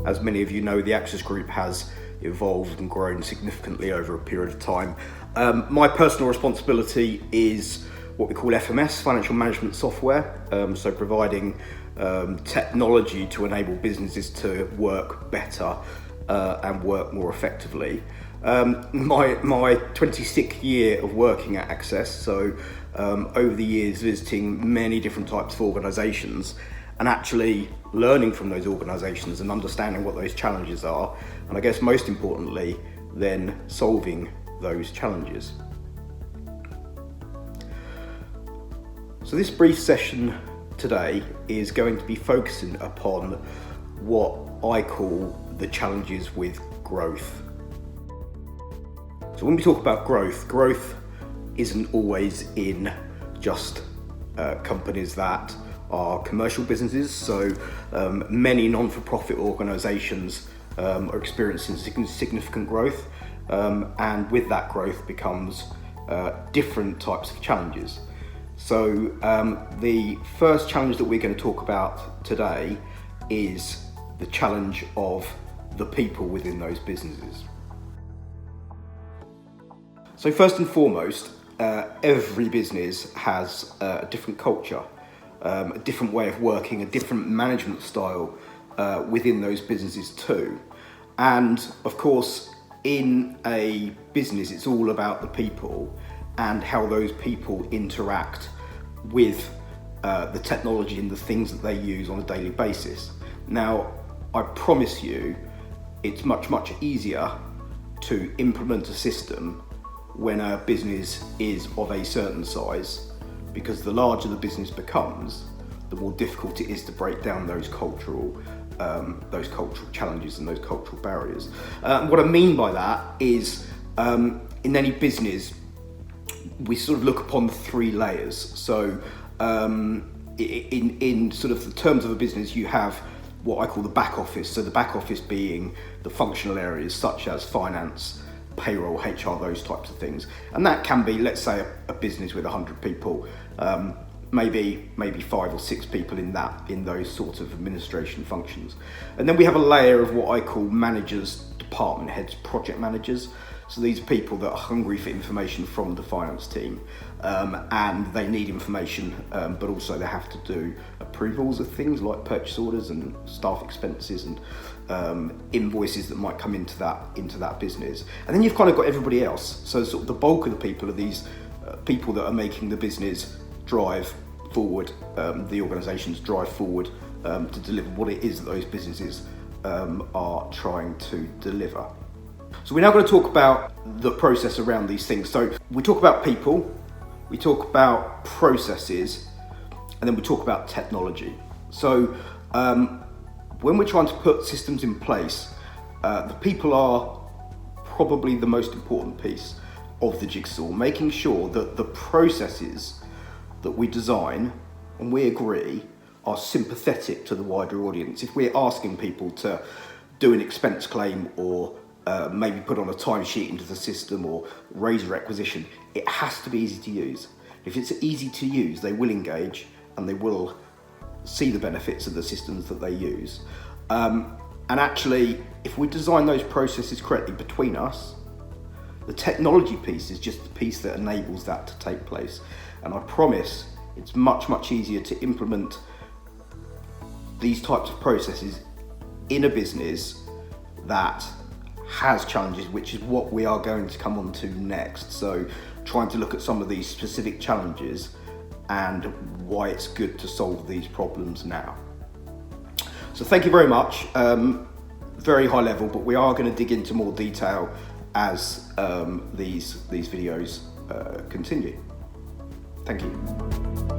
As many of you know, the Access Group has evolved and grown significantly over a period of time. My personal responsibility is what we call FMS, financial management software, so providing technology to enable businesses to work better and work more effectively. My 26th year of working at Access, so over the years visiting many different types of organisations and actually learning from those organisations and understanding what those challenges are, and I guess most importantly then solving those challenges. So this brief session today is going to be focusing upon what I call the challenges with growth. So when we talk about growth isn't always in just companies that are commercial businesses. So many non-for-profit organisations are experiencing significant growth, and with that growth becomes different types of challenges. So the first challenge that we're going to talk about today is the challenge of the people within those businesses. So first and foremost, every business has a different culture, a different way of working, a different management style within those businesses too. And of course, in a business, it's all about the people and how those people interact with the technology and the things that they use on a daily basis. Now, I promise you, it's much easier to implement a system when a business is of a certain size, because the larger the business becomes, the more difficult it is to break down those cultural challenges and those cultural barriers. What I mean by that is, in any business, we sort of look upon 3 layers. So in sort of the terms of a business, you have what I call the back office. So the back office being the functional areas such as finance, payroll, HR, those types of things. And that can be, let's say, a business with 100 people, maybe 5 or 6 people in those sorts of administration functions. And then we have a layer of what I call managers, department heads, project managers. So these are people that are hungry for information from the finance team, and they need information, but also they have to do approvals of things like purchase orders and staff expenses and invoices that might come into that business. And then you've kind of got everybody else. So sort of the bulk of the people are these people that are making the business drive forward, the organisations drive forward to deliver what it is that those businesses are trying to deliver. So we're now going to talk about the process around these things. So we talk about people, we talk about processes, and then we talk about technology. So when we're trying to put systems in place, the people are probably the most important piece of the jigsaw, making sure that the processes that we design and we agree are sympathetic to the wider audience. If we're asking people to do an expense claim or maybe put on a timesheet into the system or raise a requisition, it has to be easy to use. If it's easy to use, they will engage and they will see the benefits of the systems that they use. And actually, if we design those processes correctly between us, the technology piece is just the piece that enables that to take place. And I promise it's much easier to implement these types of processes in a business that has challenges, which is what we are going to come on to next. So trying to look at some of these specific challenges and why it's good to solve these problems now. So thank you very much. Very high level, but we are going to dig into more detail as these videos continue. Thank you.